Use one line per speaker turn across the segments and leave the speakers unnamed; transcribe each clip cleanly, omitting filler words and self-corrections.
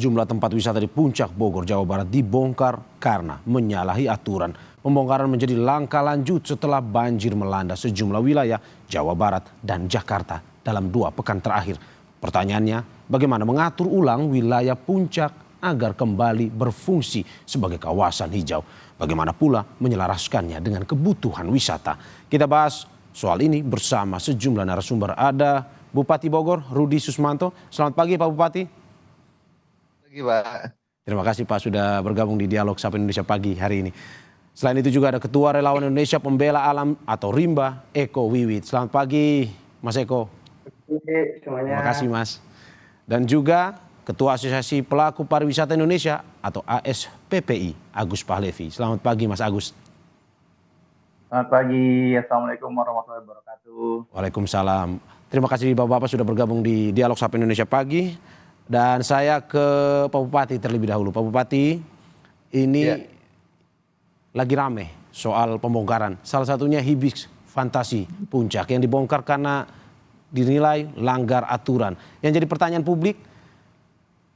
Sejumlah tempat wisata di Puncak Bogor, Jawa Barat dibongkar karena menyalahi aturan. Pembongkaran menjadi langkah lanjut setelah banjir melanda sejumlah wilayah Jawa Barat dan Jakarta dalam 2 pekan terakhir. Pertanyaannya, bagaimana mengatur ulang wilayah Puncak agar kembali berfungsi sebagai kawasan hijau? Bagaimana pula menyelaraskannya dengan kebutuhan wisata? Kita bahas soal ini bersama sejumlah narasumber. Ada Bupati Bogor, Rudi Susmanto. Selamat pagi Pak Bupati.
Pak.
Terima kasih Pak sudah bergabung di Dialog Sapa Indonesia pagi hari ini. Selain itu juga ada Ketua Relawan Indonesia Pembela Alam atau Rimba, Eko Wiwit. Selamat pagi Mas Eko.
Semuanya.
Terima kasih Mas. Dan juga Ketua Asosiasi Pelaku Pariwisata Indonesia atau ASPPI, Agus Pahlevi. Selamat pagi Mas Agus.
Selamat pagi, Assalamualaikum warahmatullahi wabarakatuh.
Waalaikumsalam. Terima kasih Bapak-Bapak sudah bergabung di Dialog Sapa Indonesia pagi. Dan saya ke Pak Bupati terlebih dahulu. Pak Bupati, ini lagi rame soal pembongkaran. Salah satunya Hibis Fantasi Puncak yang dibongkar karena dinilai langgar aturan. Yang jadi pertanyaan publik,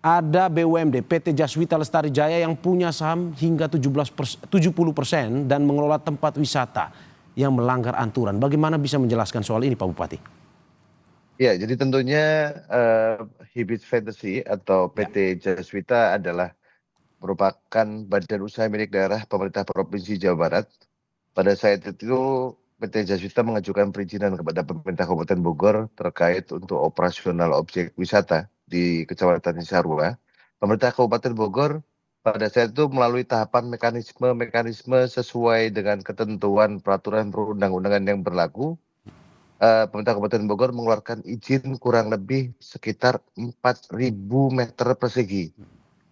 ada BUMD PT Jaswita Lestari Jaya yang punya saham hingga 70% dan mengelola tempat wisata yang melanggar aturan. Bagaimana bisa menjelaskan soal ini Pak Bupati?
Ya, jadi tentunya Hibis Fantasy atau PT Jaswita adalah merupakan badan usaha milik daerah pemerintah Provinsi Jawa Barat. Pada saat itu PT Jaswita mengajukan perizinan kepada pemerintah Kabupaten Bogor terkait untuk operasional objek wisata di Kecamatan Cisarua. Pemerintah Kabupaten Bogor pada saat itu melalui tahapan mekanisme sesuai dengan ketentuan peraturan perundang-undangan yang berlaku. Pemerintah Kabupaten Bogor mengeluarkan izin kurang lebih sekitar 4.000 meter persegi.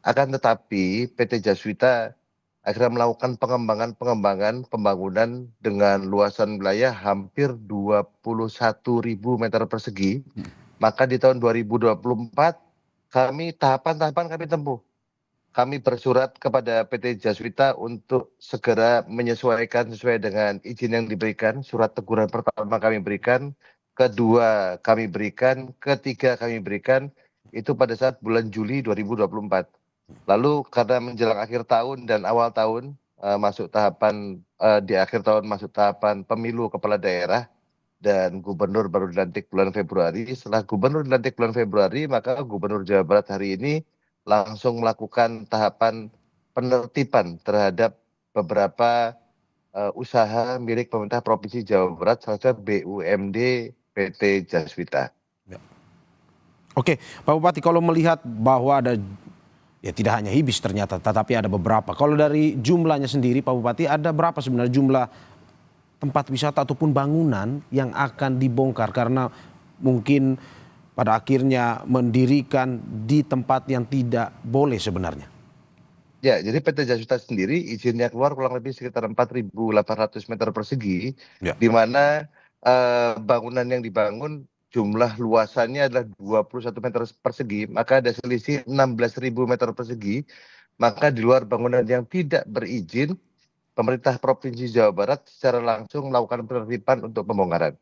Akan tetapi PT Jaswita akhirnya melakukan pengembangan pembangunan dengan luasan wilayah hampir 21.000 meter persegi. Maka di tahun 2024 tahapan kami tempuh. Kami bersurat kepada PT Jaswita untuk segera menyesuaikan sesuai dengan izin yang diberikan. Surat teguran pertama kami berikan, kedua kami berikan, ketiga kami berikan, itu pada saat bulan Juli 2024. Lalu karena menjelang akhir tahun dan awal tahun di akhir tahun masuk tahapan pemilu kepala daerah dan gubernur baru dilantik bulan Februari. Setelah gubernur dilantik bulan Februari, maka gubernur Jawa Barat hari ini langsung melakukan tahapan penertiban terhadap beberapa usaha milik pemerintah Provinsi Jawa Barat, salah satu BUMD PT Jaswita.
Oke, Pak Bupati, kalau melihat bahwa ada, ya tidak hanya Hibis ternyata, tetapi ada beberapa. Kalau dari jumlahnya sendiri Pak Bupati, ada berapa sebenarnya jumlah tempat wisata ataupun bangunan yang akan dibongkar karena mungkin pada akhirnya mendirikan di tempat yang tidak boleh sebenarnya?
Ya, jadi PT Jaswita sendiri izinnya keluar kurang lebih sekitar 4.800 meter persegi, di mana bangunan yang dibangun jumlah luasannya adalah 21 meter persegi, maka ada selisih 16.000 meter persegi. Maka di luar bangunan yang tidak berizin, pemerintah Provinsi Jawa Barat secara langsung melakukan penertiban untuk pembongkaran.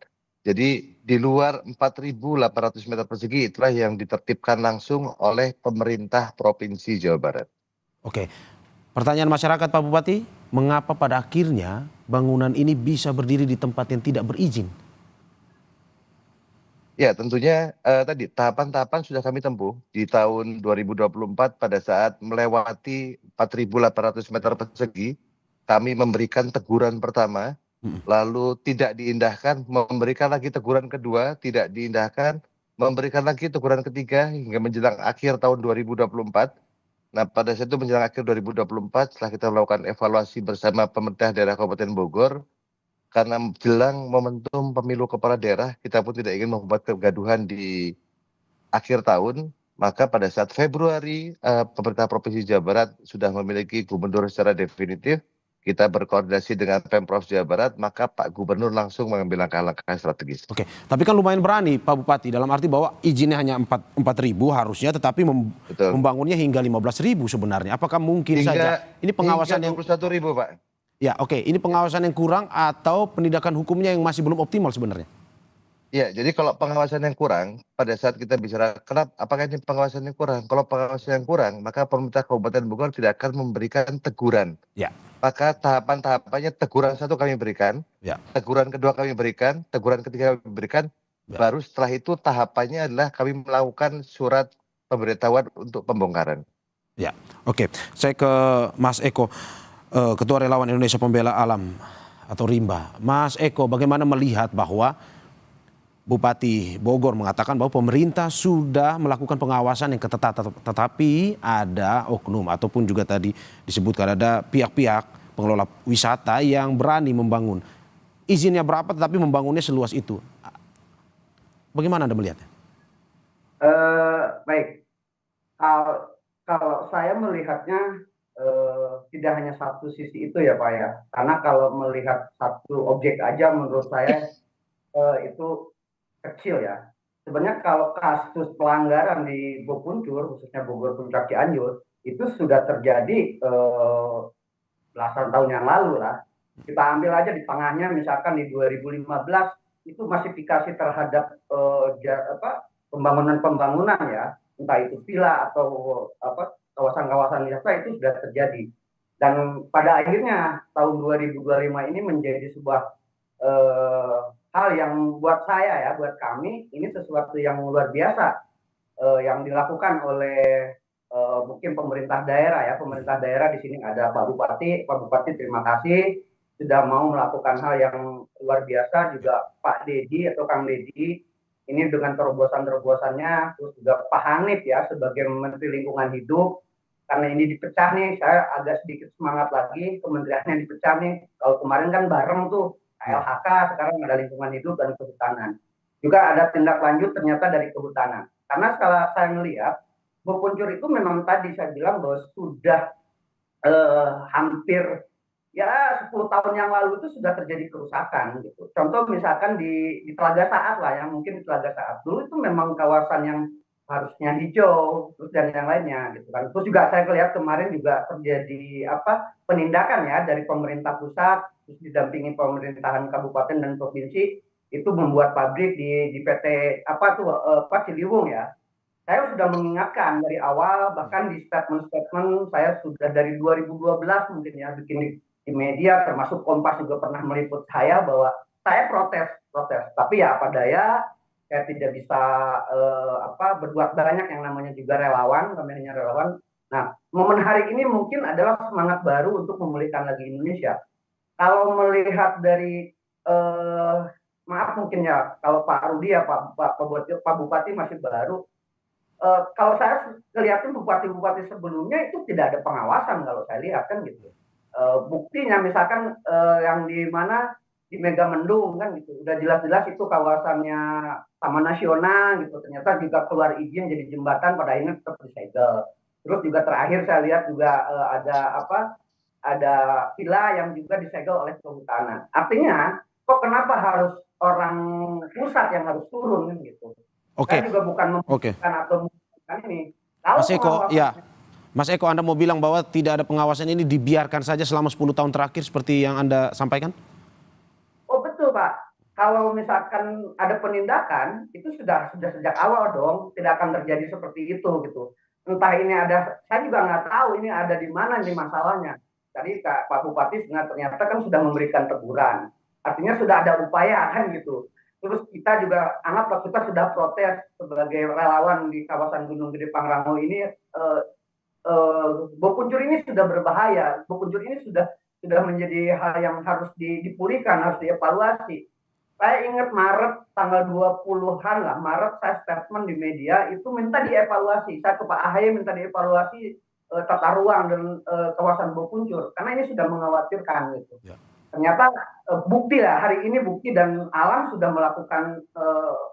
Jadi di luar 4.800 meter persegi itulah yang ditertibkan langsung oleh pemerintah Provinsi Jawa Barat.
Oke, pertanyaan masyarakat Pak Bupati, mengapa pada akhirnya bangunan ini bisa berdiri di tempat yang tidak berizin?
Ya, tentunya tadi tahapan-tahapan sudah kami tempuh di tahun 2024 pada saat melewati 4.800 meter persegi, kami memberikan teguran pertama, lalu tidak diindahkan, memberikan lagi teguran kedua, tidak diindahkan, memberikan lagi teguran ketiga hingga menjelang akhir tahun 2024. Nah, pada saat itu menjelang akhir 2024 setelah kita melakukan evaluasi bersama pemerintah daerah Kabupaten Bogor, karena jelang momentum pemilu kepala daerah, kita pun tidak ingin membuat kegaduhan di akhir tahun, maka pada saat Februari pemerintah Provinsi Jawa Barat sudah memiliki gubernur secara definitif. Kita berkoordinasi dengan Pemprov Jawa Barat, maka Pak Gubernur langsung mengambil langkah-langkah strategis.
Oke, tapi kan lumayan berani Pak Bupati, dalam arti bahwa izinnya hanya 4.000 harusnya, tetapi membangunnya hingga 15.000 sebenarnya. Apakah mungkin saja ini pengawasan
yang 21.000 Pak?
Ya, oke, ini pengawasan yang kurang atau penindakan hukumnya yang masih belum optimal sebenarnya?
Ya, jadi kalau pengawasan yang kurang, pada saat kita bicara kenapa, apakah ini pengawasan yang kurang? Kalau pengawasan yang kurang, maka pemerintah Kabupaten Bogor tidak akan memberikan teguran.
Ya,
Maka tahapan-tahapannya teguran satu kami berikan,
ya,
teguran kedua kami berikan, teguran ketiga kami berikan,
ya.
baru setelah itu tahapannya adalah kami melakukan surat pemberitahuan untuk pembongkaran.
Ya, oke. Saya ke Mas Eko, Ketua Relawan Indonesia Pembela Alam atau Rimba. Mas Eko, bagaimana melihat bahwa Bupati Bogor mengatakan bahwa pemerintah sudah melakukan pengawasan yang ketat, tetapi ada oknum ataupun juga tadi disebutkan ada pihak-pihak pengelola wisata yang berani membangun. Izinnya berapa tetapi membangunnya seluas itu. Bagaimana Anda melihatnya?
Baik, kalau saya melihatnya tidak hanya satu sisi itu ya Pak ya. Karena kalau melihat satu objek aja menurut saya itu kecil ya. Sebenarnya kalau kasus pelanggaran di Bopuncur, khususnya Bogor Puncak Cianjur, itu sudah terjadi belasan tahun yang lalu lah. Kita ambil aja di tengahnya, misalkan di 2015 itu masifikasi terhadap pembangunan ya, entah itu villa atau kawasan-kawasan wisata itu sudah terjadi. Dan pada akhirnya tahun 2025 ini menjadi sebuah hal yang buat saya ya, buat kami ini sesuatu yang luar biasa yang dilakukan oleh mungkin pemerintah daerah ya. Pemerintah daerah di sini ada Pak Bupati terima kasih sudah mau melakukan hal yang luar biasa, juga Pak Dedi atau Kang Dedi ini dengan terobosan-terobosannya, terus juga Pak Hanif ya sebagai Menteri Lingkungan Hidup. Karena ini dipecah nih, saya agak sedikit semangat lagi, kementeriannya dipecah nih. Kalau kemarin kan bareng tuh LHK, sekarang ada lingkungan hidup dan kehutanan. Juga ada tindak lanjut ternyata dari kehutanan. Karena kalau saya melihat, Bopuncur itu memang tadi saya bilang bahwa sudah hampir ya 10 tahun yang lalu itu sudah terjadi kerusakan gitu. Contoh misalkan di Telaga Saat lah ya, mungkin di Telaga Saat dulu itu memang kawasan yang harusnya hijau, terus dan yang lainnya gitu kan. Terus juga saya lihat kemarin juga terjadi penindakan ya dari pemerintah pusat, terus didampingi pemerintahan kabupaten dan provinsi itu membuat pabrik di PT Ciliwung ya. Saya sudah mengingatkan dari awal, bahkan di statement-statement saya sudah dari 2012 mungkin ya bikin di media, termasuk Kompas juga pernah meliput saya bahwa saya protes. Tapi ya apa daya, saya tidak bisa berbuat banyak, yang namanya juga relawan, kami hanya relawan. Nah, momen hari ini mungkin adalah semangat baru untuk memulihkan lagi Indonesia. Kalau melihat dari maaf mungkin ya, kalau Pak Rudi ya Pak Bupati masih baru. Kalau saya lihatin bupati-bupati sebelumnya itu tidak ada pengawasan kalau saya lihat kan gitu. Buktinya misalkan yang di mana di Megamendung kan gitu, udah jelas-jelas itu kawasannya Taman Nasional gitu, ternyata juga keluar izin jadi jembatan, pada akhirnya tetap disegel. Terus juga terakhir saya lihat juga ada villa yang juga disegel oleh kehutanan. Artinya kok kenapa harus orang pusat yang harus turun kan gitu.
Oke.
Saya juga bukan membutuhkan atau membutuhkan ini. Kalau
Mas Eko, ya. Mas Eko, Anda mau bilang bahwa tidak ada pengawasan ini dibiarkan saja selama 10 tahun terakhir seperti yang Anda sampaikan?
Oh betul Pak. Kalau misalkan ada penindakan, itu sudah sejak awal dong, tidak akan terjadi seperti itu gitu. Entah ini ada, saya juga nggak tahu ini ada di mana nih masalahnya. Tadi Pak Bupati ternyata kan sudah memberikan teguran. Artinya sudah ada upaya kan gitu. Terus kita juga anggaplah kita sudah protes sebagai relawan di kawasan Gunung Gede Pangrango ini. Bopuncur ini sudah berbahaya. Bopuncur ini sudah menjadi hal yang harus dipulihkan, harus dievaluasi. Saya ingat Maret tanggal 20-an lah, Maret saya statement di media itu minta dievaluasi. Saya ke Pak AHY minta dievaluasi tata ruang dan kawasan Bopuncur karena ini sudah mengkhawatirkan gitu. Ya. Ternyata bukti lah, hari ini bukti dan alam sudah melakukan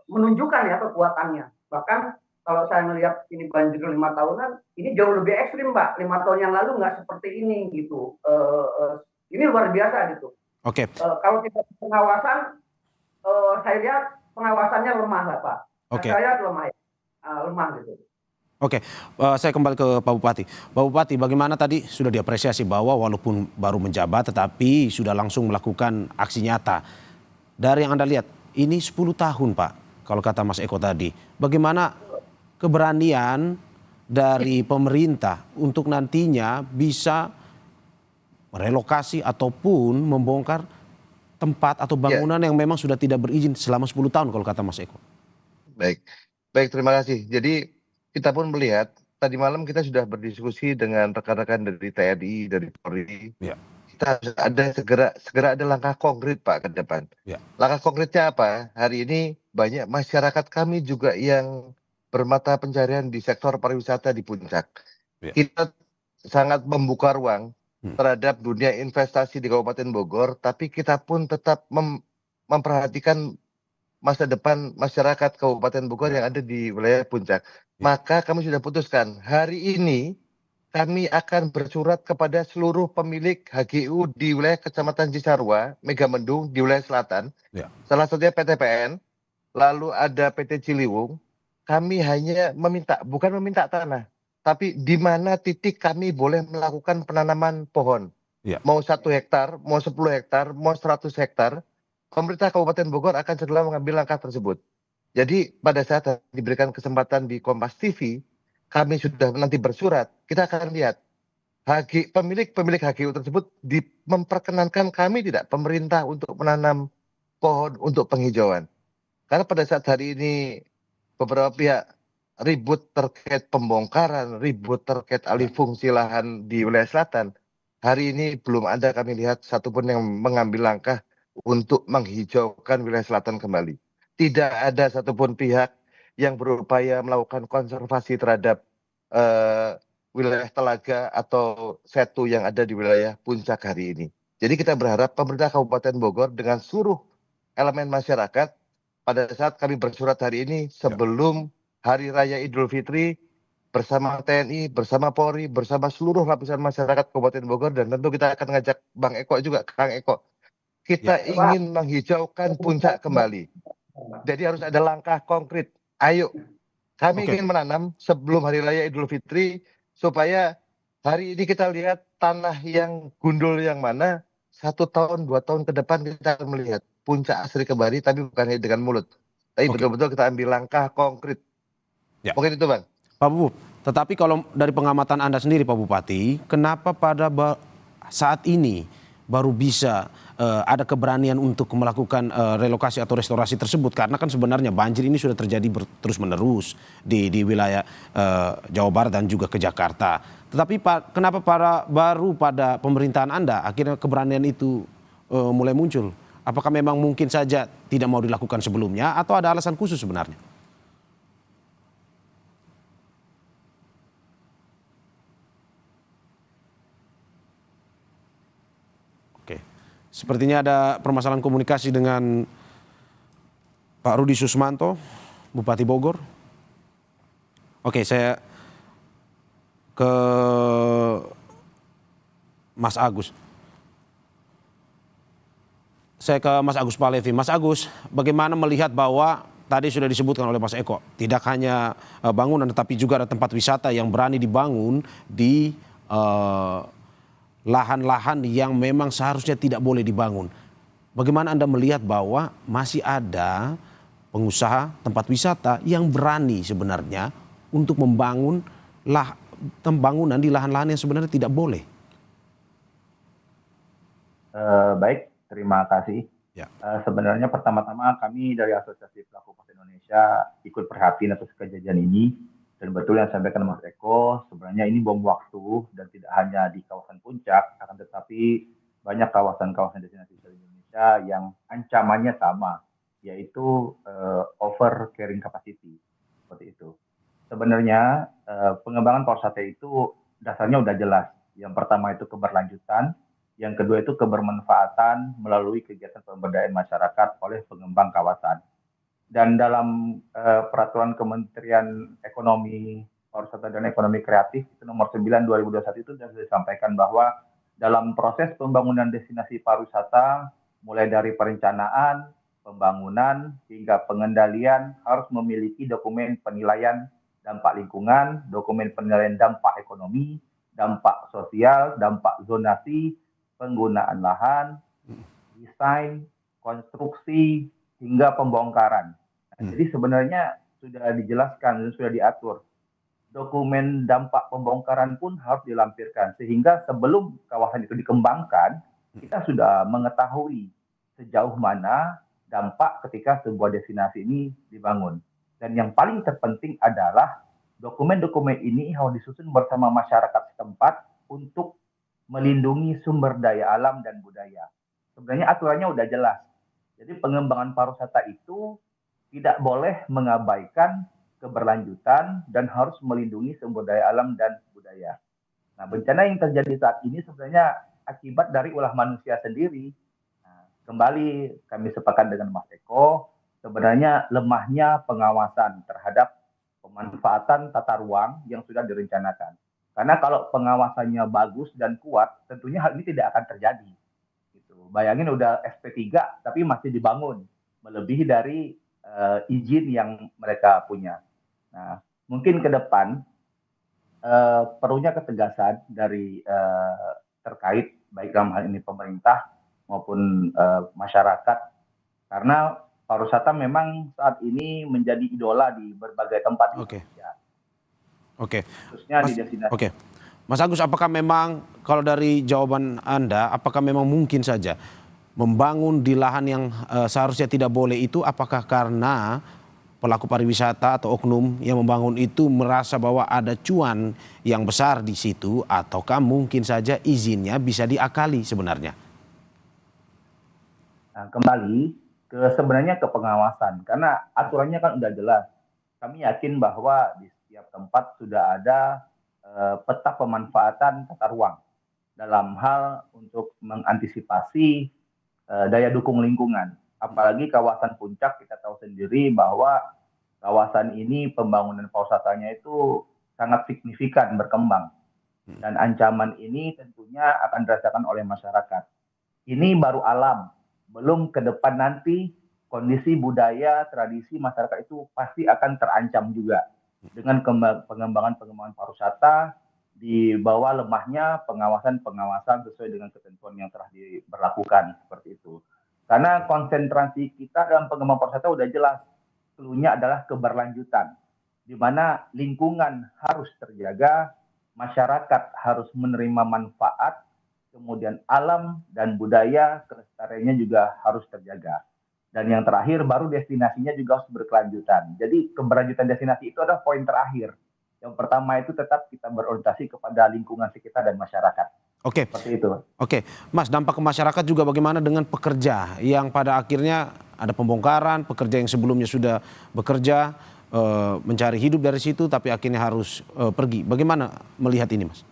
menunjukkan ya kekuatannya. Bahkan kalau saya melihat ini banjir 5 tahunan, ini jauh lebih ekstrim Pak. 5 tahun yang lalu nggak seperti ini gitu. Ini luar biasa gitu.
Oke.
Kalau tidak pengawasan, saya lihat pengawasannya lemah lah Pak.
Oke.
Saya lihat lemah gitu.
Oke, saya kembali ke Pak Bupati. Pak Bupati, bagaimana tadi sudah diapresiasi bahwa walaupun baru menjabat tetapi sudah langsung melakukan aksi nyata. Dari yang Anda lihat, ini 10 tahun Pak, kalau kata Mas Eko tadi. Bagaimana keberanian dari pemerintah untuk nantinya bisa merelokasi ataupun membongkar tempat atau
Ya,
bangunan yang memang sudah tidak berizin selama 10 tahun kalau kata Mas Eko.
baik. Baik, terima kasih. Jadi kita pun melihat tadi malam kita sudah berdiskusi dengan rekan-rekan dari TNI, dari Polri.
Ya,
Kita harus ada segera ada langkah konkret Pak ke depan.
ya,
Langkah konkretnya apa? Hari ini banyak masyarakat kami juga yang bermata pencarian di sektor pariwisata di Puncak.
ya.
Kita sangat membuka ruang
Hmm.
terhadap dunia investasi di Kabupaten Bogor, tapi kita pun tetap memperhatikan masa depan masyarakat Kabupaten Bogor
Ya,
yang ada di wilayah Puncak.
ya,
Maka kami sudah putuskan hari ini kami akan bersurat kepada seluruh pemilik HGU di wilayah Kecamatan Cisarua, Megamendung di wilayah selatan.
ya.
Salah satunya PTPN, lalu ada PT Ciliwung. Kami hanya meminta, bukan meminta tanah, tapi di mana titik kami boleh melakukan penanaman pohon.
Ya.
Mau 1 hektar, mau 10 hektar, mau 100 hektar, pemerintah Kabupaten Bogor akan segera mengambil langkah tersebut. Jadi pada saat diberikan kesempatan di Kompas TV, kami sudah nanti bersurat, kita akan lihat pemilik HGU tersebut memperkenankan kami tidak pemerintah untuk menanam pohon untuk penghijauan. Karena pada saat hari ini beberapa pihak ribut terkait pembongkaran, ribut terkait alih
Ya.
fungsi lahan di wilayah selatan. Hari ini belum ada kami lihat satupun yang mengambil langkah untuk menghijaukan wilayah selatan kembali. Tidak ada satupun pihak yang berupaya melakukan konservasi terhadap wilayah telaga atau setu yang ada di wilayah Puncak hari ini. Jadi kita berharap pemerintah Kabupaten Bogor dengan seluruh elemen masyarakat pada saat kami bersurat hari ini
Ya.
sebelum Hari Raya Idul Fitri bersama TNI, bersama Polri, bersama seluruh lapisan masyarakat Kabupaten Bogor, dan tentu kita akan mengajak Bang Eko juga, Kang Eko.
Ya.
Kita ingin menghijaukan Puncak kembali. Jadi harus ada langkah konkret. Ayo, kami
Oke.
ingin menanam sebelum Hari Raya Idul Fitri supaya hari ini kita lihat tanah yang gundul yang mana 1 tahun, 2 tahun ke depan kita akan melihat Puncak asri kembali, tapi bukan hanya dengan mulut. Tapi
Oke.
betul-betul kita ambil langkah konkret.
Ya.
Mungkin itu Bang.
Pak Bupati, tetapi kalau dari pengamatan Anda sendiri Pak Bupati, kenapa pada saat ini baru bisa ada keberanian untuk melakukan relokasi atau restorasi tersebut? Karena kan sebenarnya banjir ini sudah terjadi terus-menerus di wilayah Jawa Barat dan juga ke Jakarta. Tetapi kenapa baru pada pemerintahan Anda akhirnya keberanian itu mulai muncul? Apakah memang mungkin saja tidak mau dilakukan sebelumnya atau ada alasan khusus sebenarnya? Sepertinya ada permasalahan komunikasi dengan Pak Rudi Susmanto, Bupati Bogor. Oke, saya ke Mas Agus. Saya ke Mas Agus Palevi. Mas Agus, bagaimana melihat bahwa tadi sudah disebutkan oleh Mas Eko, tidak hanya bangunan tetapi juga ada tempat wisata yang berani dibangun di lahan-lahan yang memang seharusnya tidak boleh dibangun. Bagaimana Anda melihat bahwa masih ada pengusaha tempat wisata yang berani sebenarnya untuk membangun pembangunan di lahan-lahan yang sebenarnya tidak boleh?
Baik, terima kasih.
Ya.
Sebenarnya pertama-tama kami dari Asosiasi Pelaku Usaha Indonesia ikut prihatin atas kejadian ini. Dan betul yang disampaikan Mas Eko, sebenarnya ini bom waktu dan tidak hanya di kawasan Puncak, akan tetapi banyak kawasan-kawasan destinasi wisata Indonesia yang ancamannya sama, yaitu over carrying capacity, seperti itu. Sebenarnya pengembangan pariwisata itu dasarnya udah jelas. Yang pertama itu keberlanjutan, yang kedua itu kebermanfaatan melalui kegiatan pemberdayaan masyarakat oleh pengembang kawasan. Dan dalam peraturan Kementerian Ekonomi, Pariwisata dan Ekonomi Kreatif itu nomor 9 2021 itu sudah disampaikan bahwa dalam proses pembangunan destinasi pariwisata mulai dari perencanaan, pembangunan hingga pengendalian harus memiliki dokumen penilaian dampak lingkungan, dokumen penilaian dampak ekonomi, dampak sosial, dampak zonasi, penggunaan lahan, desain, konstruksi, hingga pembongkaran. Nah,
Hmm.
jadi sebenarnya sudah dijelaskan dan sudah diatur. Dokumen dampak pembongkaran pun harus dilampirkan sehingga sebelum kawasan itu dikembangkan, kita sudah mengetahui sejauh mana dampak ketika sebuah destinasi ini dibangun. Dan yang paling terpenting adalah dokumen-dokumen ini harus disusun bersama masyarakat setempat untuk melindungi sumber daya alam dan budaya. Sebenarnya aturannya udah jelas. Jadi pengembangan pariwisata itu tidak boleh mengabaikan keberlanjutan dan harus melindungi sumber daya alam dan budaya. Nah, bencana yang terjadi saat ini sebenarnya akibat dari ulah manusia sendiri. Nah, kembali kami sepakat dengan Mas Eko, sebenarnya lemahnya pengawasan terhadap pemanfaatan tata ruang yang sudah direncanakan. Karena kalau pengawasannya bagus dan kuat, tentunya hal ini tidak akan terjadi. Gitu. Bayangin udah SP3 tapi masih dibangun, melebihi dari izin yang mereka punya. Nah, mungkin ke depan perlunya ketegasan dari terkait baik dalam hal ini pemerintah maupun masyarakat, karena pariwisata memang saat ini menjadi idola di berbagai tempat di
Oke.
Indonesia,
Oke.
khususnya di
Mas,
destinasi.
oke. Mas Agus, apakah memang kalau dari jawaban Anda, apakah memang mungkin saja membangun di lahan yang seharusnya tidak boleh itu, apakah karena pelaku pariwisata atau oknum yang membangun itu merasa bahwa ada cuan yang besar di situ, ataukah mungkin saja izinnya bisa diakali sebenarnya?
Nah, kembali sebenarnya ke pengawasan, karena aturannya kan udah jelas. Kami yakin bahwa di setiap tempat sudah ada peta pemanfaatan tata ruang dalam hal untuk mengantisipasi daya dukung lingkungan. Apalagi kawasan puncak, kita tahu sendiri bahwa kawasan ini pembangunan pariwisatanya itu sangat signifikan berkembang. Dan ancaman ini tentunya akan dirasakan oleh masyarakat. Ini baru alam, belum ke depan nanti kondisi budaya, tradisi masyarakat itu pasti akan terancam juga dengan pengembangan pariwisata di bawah lemahnya pengawasan sesuai dengan ketentuan yang telah diberlakukan seperti itu. Karena konsentrasi kita dalam pengembangan pariwisata udah jelas, cluenya adalah keberlanjutan, di mana lingkungan harus terjaga, masyarakat harus menerima manfaat, kemudian alam dan budaya kelestariannya juga harus terjaga. Dan yang terakhir baru destinasinya juga harus berkelanjutan. Jadi keberlanjutan destinasi itu adalah poin terakhir. Yang pertama itu tetap kita berorientasi kepada lingkungan sekitar dan masyarakat.
Oke.
Seperti itu.
Oke, Mas, dampak ke masyarakat juga bagaimana dengan pekerja yang pada akhirnya ada pembongkaran, pekerja yang sebelumnya sudah bekerja, mencari hidup dari situ, tapi akhirnya harus pergi. Bagaimana melihat ini, Mas?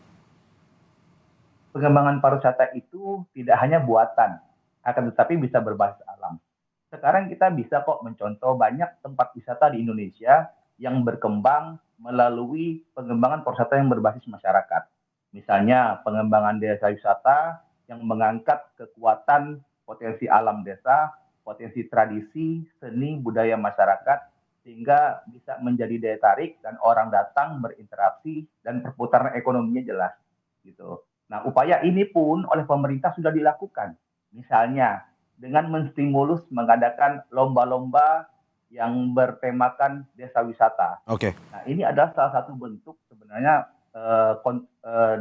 Pengembangan pariwisata itu tidak hanya buatan, akan tetapi bisa berbasis alam. Sekarang kita bisa kok mencontoh banyak tempat wisata di Indonesia yang berkembang melalui pengembangan pariwisata yang berbasis masyarakat. Misalnya pengembangan desa wisata yang mengangkat kekuatan potensi alam desa, potensi tradisi, seni, budaya masyarakat, sehingga bisa menjadi daya tarik dan orang datang berinteraksi dan perputaran ekonominya jelas. Gitu. Nah, upaya ini pun oleh pemerintah sudah dilakukan. Misalnya dengan menstimulus mengadakan lomba-lomba yang bertemakan desa wisata.
Oke.
Nah, ini adalah salah satu bentuk sebenarnya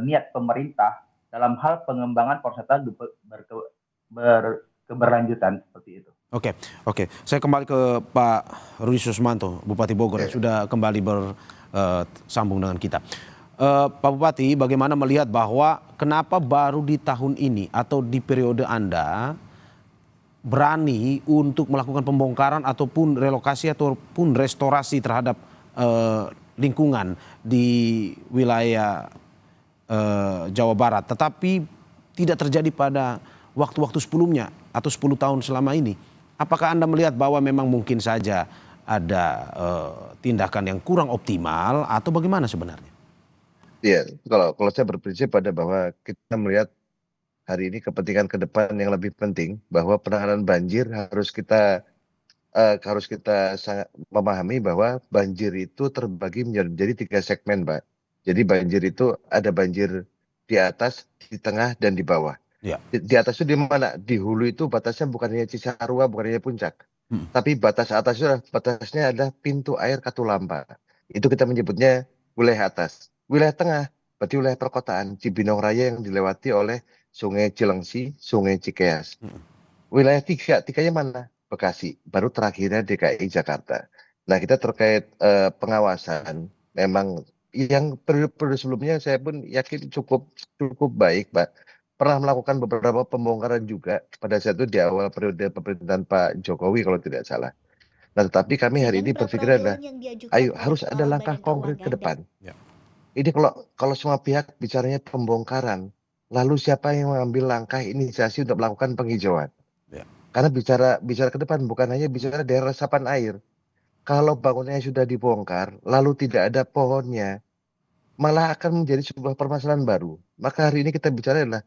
niat pemerintah dalam hal pengembangan pariwisata berkeberlanjutan seperti itu.
Oke. Saya kembali ke Pak Rudi Susmanto, Bupati Bogor yang sudah kembali bersambung dengan kita. Pak Bupati, bagaimana melihat bahwa kenapa baru di tahun ini atau di periode Anda berani untuk melakukan pembongkaran ataupun relokasi ataupun restorasi terhadap lingkungan di wilayah Jawa Barat, tetapi tidak terjadi pada waktu-waktu sebelumnya atau 10 tahun selama ini? Apakah Anda melihat bahwa memang mungkin saja ada tindakan yang kurang optimal atau bagaimana sebenarnya?
Iya, kalau saya berprinsip pada bahwa kita melihat hari ini kepentingan ke depan yang lebih penting, bahwa penanganan banjir harus kita sangat memahami bahwa banjir itu terbagi menjadi 3 segmen, Pak. Jadi banjir itu ada banjir di atas, di tengah, dan di bawah.
Ya.
Di atas itu di mana? Di hulu itu batasnya bukan hanya Cisarua, bukan hanya Puncak. Tapi batas atasnya batasnya ada pintu air Katulampa. Itu kita menyebutnya wilayah atas. Wilayah tengah berarti wilayah perkotaan Cibinong Raya yang dilewati oleh Sungai Cilengsi, Sungai Cikeas. Wilayah tiganya mana? Bekasi. Baru terakhirnya DKI Jakarta. Nah, kita terkait pengawasan, memang yang periode sebelumnya saya pun yakin cukup baik, Pak. Pernah melakukan beberapa pembongkaran juga pada saat itu di awal periode pemerintahan Pak Jokowi kalau tidak salah. Nah, tetapi kami hari
Sidang
ini berpikir adalah,
pra-peradilan yang diajukan
ayo
oleh
harus ada
Kepala
langkah
Badan
konkret ke
Keuangan dan
depan. Ini kalau semua pihak bicaranya pembongkaran, lalu siapa yang mengambil langkah inisiasi untuk melakukan penghijauan?
Ya.
Karena bicara ke depan bukan hanya bicara daerah resapan air. Kalau bangunannya sudah dibongkar, lalu tidak ada pohonnya, malah akan menjadi sebuah permasalahan baru. Maka hari ini kita bicara adalah,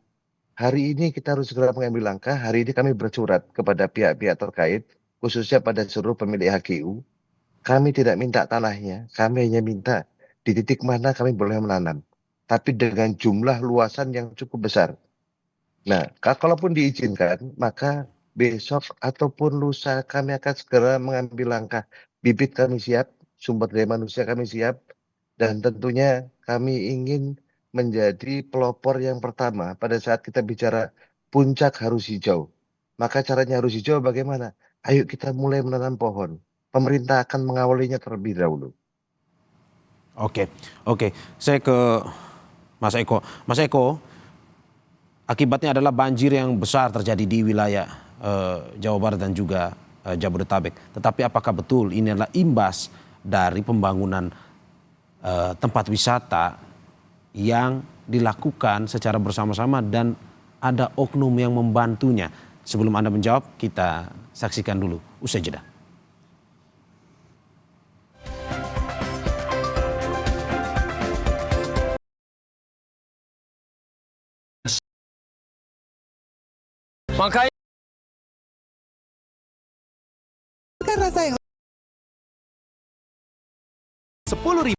hari ini kita harus segera mengambil langkah. Hari ini kami bersurat kepada pihak-pihak terkait, khususnya pada seluruh pemilik HGU. Kami tidak minta tanahnya, kami hanya minta di titik mana kami boleh menanam. Tapi dengan jumlah luasan yang cukup besar. Nah, kalaupun diizinkan, maka besok ataupun lusa kami akan segera mengambil langkah. Bibit kami siap, sumber daya manusia kami siap, dan tentunya kami ingin menjadi pelopor yang pertama pada saat kita bicara puncak harus hijau. Maka caranya harus hijau bagaimana? Ayo kita mulai menanam pohon. Pemerintah akan mengawalinya terlebih dahulu.
Oke. Saya ke Mas Eko. Mas Eko, akibatnya adalah banjir yang besar terjadi di wilayah Jawa Barat dan juga Jabodetabek. Tetapi apakah betul ini adalah imbas dari pembangunan tempat wisata yang dilakukan secara bersama-sama dan ada oknum yang membantunya? Sebelum Anda menjawab, kita saksikan dulu usai jeda.
Makanya
Kan rasa yang
10.000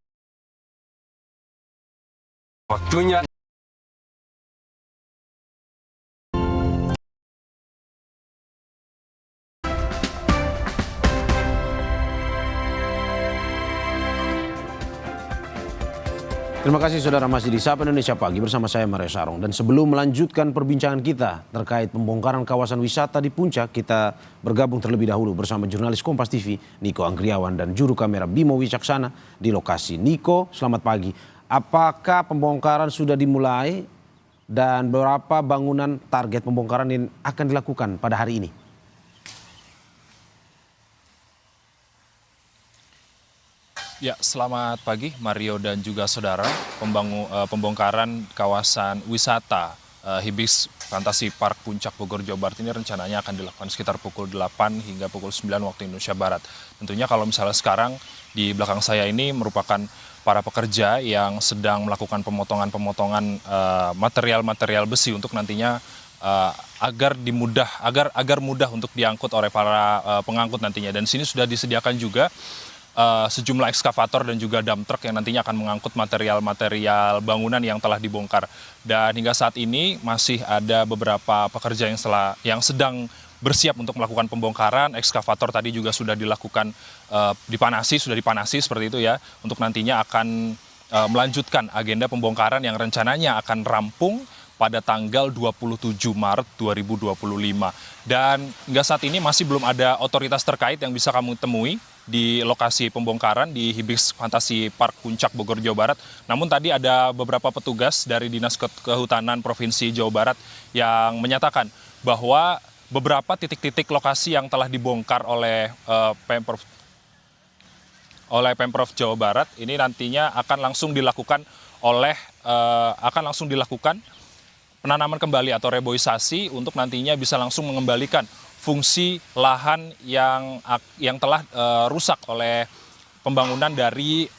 waktunya.
Terima kasih saudara masih di Sapa Indonesia Pagi bersama saya Mario Sarong. Dan sebelum melanjutkan perbincangan kita terkait pembongkaran kawasan wisata di Puncak, kita bergabung terlebih dahulu bersama jurnalis Kompas TV Niko Anggriawan dan juru kamera Bimo Wicaksana di lokasi. Niko, selamat pagi. Apakah pembongkaran sudah dimulai dan berapa bangunan target pembongkaran yang akan dilakukan pada hari ini?
Ya, selamat pagi Mario dan juga saudara. Pembongkaran kawasan wisata Hibis Fantasi Park Puncak Bogor Jawa Barat ini rencananya akan dilakukan sekitar pukul 8 hingga pukul 9 waktu Indonesia Barat. Tentunya kalau misalnya sekarang di belakang saya ini merupakan para pekerja yang sedang melakukan pemotongan-pemotongan material-material besi untuk nantinya agar mudah untuk diangkut oleh para pengangkut nantinya. Dan sini sudah disediakan juga sejumlah ekskavator dan juga dump truck yang nantinya akan mengangkut material-material bangunan yang telah dibongkar. Dan hingga saat ini masih ada beberapa pekerja yang sedang bersiap untuk melakukan pembongkaran. Ekskavator tadi juga sudah dilakukan sudah dipanasi seperti itu ya, untuk nantinya akan melanjutkan agenda pembongkaran yang rencananya akan rampung pada tanggal 27 Maret 2025. Dan hingga saat ini masih belum ada otoritas terkait yang bisa kamu temui di lokasi pembongkaran di Hibis Fantasi Park Puncak Bogor Jawa Barat. Namun tadi ada beberapa petugas dari Dinas Kehutanan Provinsi Jawa Barat yang menyatakan bahwa beberapa titik-titik lokasi yang telah dibongkar oleh Pemprov Jawa Barat ini nantinya akan langsung dilakukan penanaman kembali atau reboisasi untuk nantinya bisa langsung mengembalikan fungsi lahan yang telah rusak oleh pembangunan dari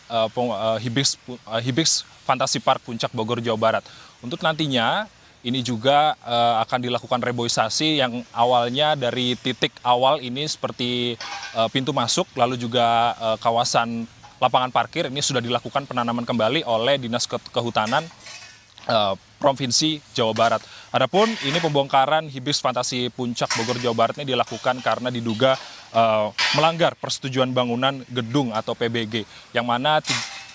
Hibis Fantasi Park Puncak Bogor Jawa Barat. Untuk nantinya ini juga akan dilakukan reboisasi yang awalnya dari titik awal ini seperti pintu masuk, lalu juga kawasan lapangan parkir ini sudah dilakukan penanaman kembali oleh Dinas Kehutanan Provinsi Jawa Barat. Adapun ini pembongkaran Hibis Fantasi Puncak Bogor Jawa Barat ini dilakukan karena diduga melanggar persetujuan bangunan gedung atau PBG, yang mana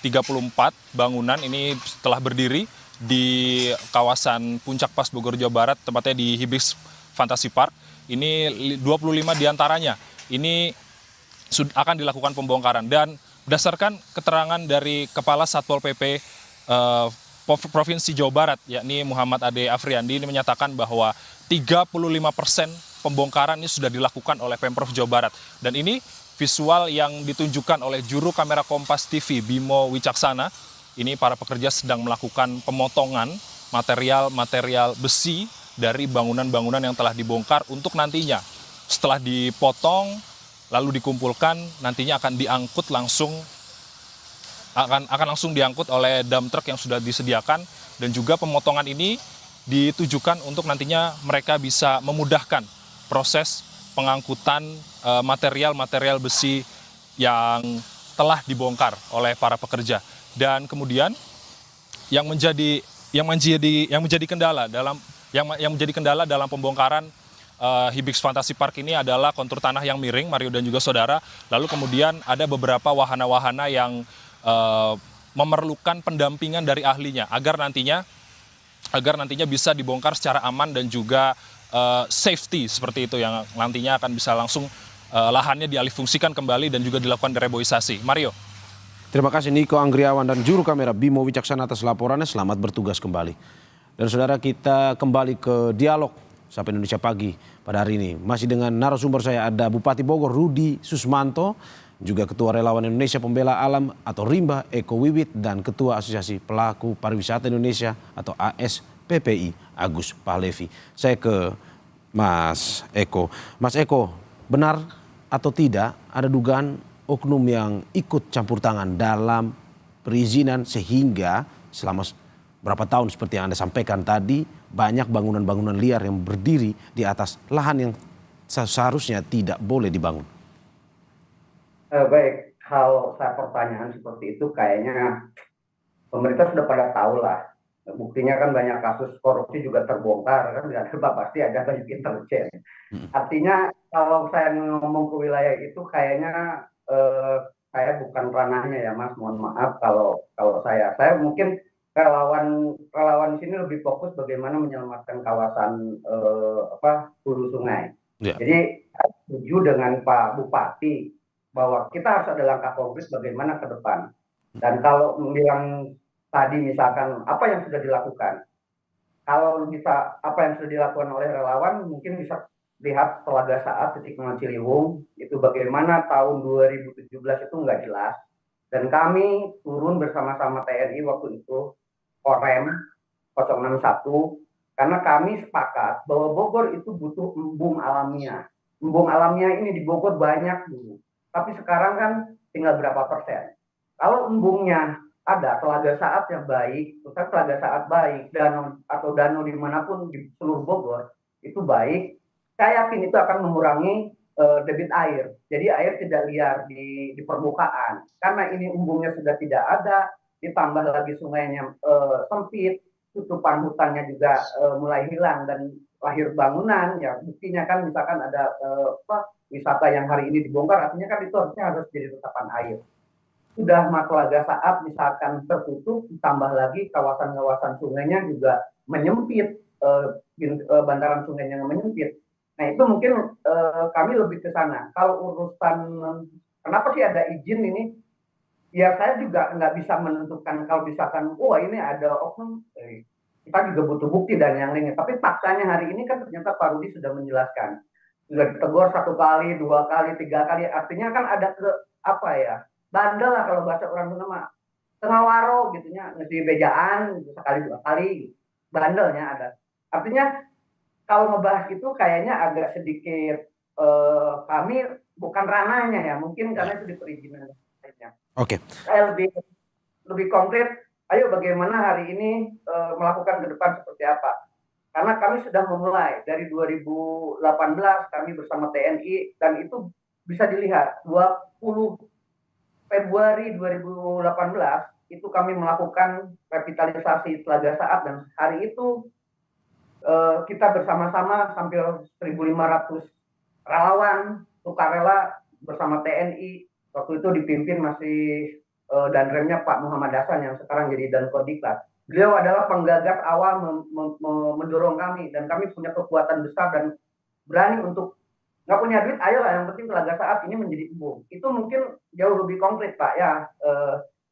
34 bangunan ini telah berdiri di kawasan Puncak Pas Bogor, Jawa Barat, tepatnya di Hibis Fantasy Park. Ini 25 diantaranya ini akan dilakukan pembongkaran, dan berdasarkan keterangan dari Kepala Satpol PP Provinsi Jawa Barat, yakni Muhammad Ade Afriandi, ini menyatakan bahwa 35% pembongkaran ini sudah dilakukan oleh Pemprov Jawa Barat. Dan ini visual yang ditunjukkan oleh juru kamera Kompas TV, Bimo Wicaksana. Ini para pekerja sedang melakukan pemotongan material besi dari bangunan-bangunan yang telah dibongkar untuk nantinya setelah dipotong lalu dikumpulkan, nantinya akan diangkut langsung akan langsung diangkut oleh dump truck yang sudah disediakan, dan juga pemotongan ini ditujukan untuk nantinya mereka bisa memudahkan proses pengangkutan material besi yang telah dibongkar oleh para pekerja. Dan kemudian yang menjadi kendala dalam pembongkaran Hibis Fantasy Park ini adalah kontur tanah yang miring, Mario dan juga saudara. Lalu kemudian ada beberapa wahana-wahana yang memerlukan pendampingan dari ahlinya agar nantinya bisa dibongkar secara aman dan juga safety, seperti itu, yang nantinya akan bisa langsung lahannya dialihfungsikan kembali dan juga dilakukan reboisasi. Mario.
Terima kasih Niko Anggriawan dan juru kamera Bimo Wicaksana atas laporannya. Selamat bertugas kembali. Dan saudara, kita kembali ke dialog Sapa Indonesia Pagi pada hari ini. Masih dengan narasumber saya ada Bupati Bogor Rudi Susmanto, juga Ketua Relawan Indonesia Pembela Alam atau Rimba Eko Wiwit, dan Ketua Asosiasi Pelaku Pariwisata Indonesia atau ASPPI Agus Pahlevi. Saya ke Mas Eko. Mas Eko, benar atau tidak ada dugaan oknum yang ikut campur tangan dalam perizinan sehingga selama berapa tahun seperti yang Anda sampaikan tadi banyak bangunan-bangunan liar yang berdiri di atas lahan yang seharusnya tidak boleh dibangun?
Baik, kalau saya pertanyaan seperti itu kayaknya pemerintah sudah pada tahu lah. Buktinya kan banyak kasus korupsi juga terbongkar, kan pasti ada banyak intelijen. Artinya kalau saya ngomong ke wilayah itu kayaknya saya bukan ranahnya ya Mas, mohon maaf kalau saya mungkin relawan di sini lebih fokus bagaimana menyelamatkan kawasan hulu sungai.
Ya.
Jadi saya setuju dengan Pak Bupati bahwa kita harus ada langkah konkret bagaimana ke depan. Dan kalau bilang tadi misalkan apa yang sudah dilakukan, kalau bisa apa yang sudah dilakukan oleh relawan mungkin bisa lihat Telaga Saat, Titik Nol Ciliwung, itu bagaimana tahun 2017 itu nggak jelas. Dan kami turun bersama-sama TNI waktu itu, Korem 061, karena kami sepakat bahwa Bogor itu butuh embung alamiah. Embung alamiah ini di Bogor banyak dulu, tapi sekarang kan tinggal berapa persen. Kalau embungnya ada, Telaga Saat yang baik, terus Telaga Saat baik, danau dimanapun di seluruh Bogor itu baik, saya yakin itu akan mengurangi debit air. Jadi air tidak liar di permukaan. Karena ini embungnya sudah tidak ada, ditambah lagi sungainya sempit, tutupan hutannya juga mulai hilang dan lahir bangunan. Ya buktinya kan misalkan ada wisata yang hari ini dibongkar, artinya kan itu harus jadi resapan air. Sudah Telaga Saat misalkan tertutup, ditambah lagi kawasan-kawasan sungainya juga menyempit, bantaran sungainya menyempit. Nah itu mungkin kami lebih ke sana. Kalau urusan kenapa sih ada izin ini, ya saya juga nggak bisa menentukan kalau misalkan ini ada oknum, kita juga butuh bukti dan yang lainnya. Tapi faktanya hari ini kan ternyata Pak Rudi sudah menjelaskan, sudah ditegur 1 kali, 2 kali, 3 kali, artinya kan ada bandel lah kalau bahasa orang Sunda mah, tengah waro gitunya, ngisi bejaan sekali 2 kali, bandelnya ada. Artinya kalau ngebahas itu kayaknya agak sedikit kami bukan ranahnya ya, mungkin karena itu di perizinan.
Oke.
Saya lebih konkret, ayo bagaimana hari ini melakukan ke depan seperti apa. Karena kami sudah memulai dari 2018 kami bersama TNI, dan itu bisa dilihat 20 Februari 2018 itu kami melakukan revitalisasi Telaga Saat, dan hari itu kita bersama-sama hampir 1.500 relawan sukarela bersama TNI. Waktu itu dipimpin masih Danremnya Pak Muhammad Hasan yang sekarang jadi Dankodiklat. Beliau adalah penggagas awal mendorong kami, dan kami punya kekuatan besar dan berani untuk nggak punya duit, ayolah yang penting Telaga Saat ini menjadi embung. Itu mungkin jauh lebih konkret Pak ya.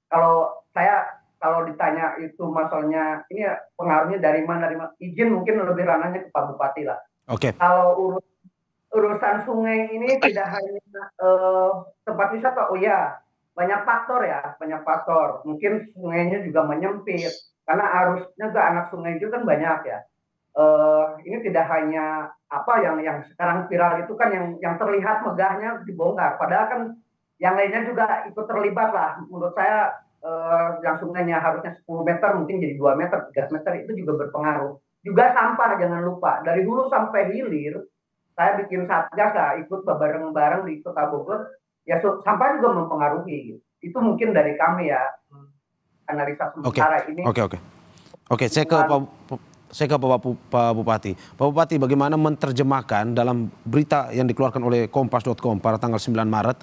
Kalau saya kalau ditanya itu masalahnya ini ya, pengaruhnya dari mana, izin mungkin lebih ranahnya ke Pak Bupati lah.
Oke.
Kalau urusan sungai ini tidak hanya tempat wisata, oh ya banyak faktor ya, banyak faktor. Mungkin sungainya juga menyempit karena arusnya ke anak sungai itu kan banyak ya. Ini tidak hanya apa yang sekarang viral itu kan yang terlihat megahnya dibongkar, padahal kan yang lainnya juga ikut terlibat lah. Menurut saya yang sungainya harusnya 10 meter mungkin jadi 2 meter, 3 meter, itu juga berpengaruh. Juga sampah jangan lupa, dari hulu sampai hilir saya bikin satgas lah, ikut bareng-bareng di Kota Bogor, ya sampah juga mempengaruhi. Itu mungkin dari kami ya, analisa
Oke.
sementara ini.
Oke, saya ke Pak Bupati. Pak Bupati, bagaimana menerjemahkan dalam berita yang dikeluarkan oleh Kompas.com pada tanggal 9 Maret,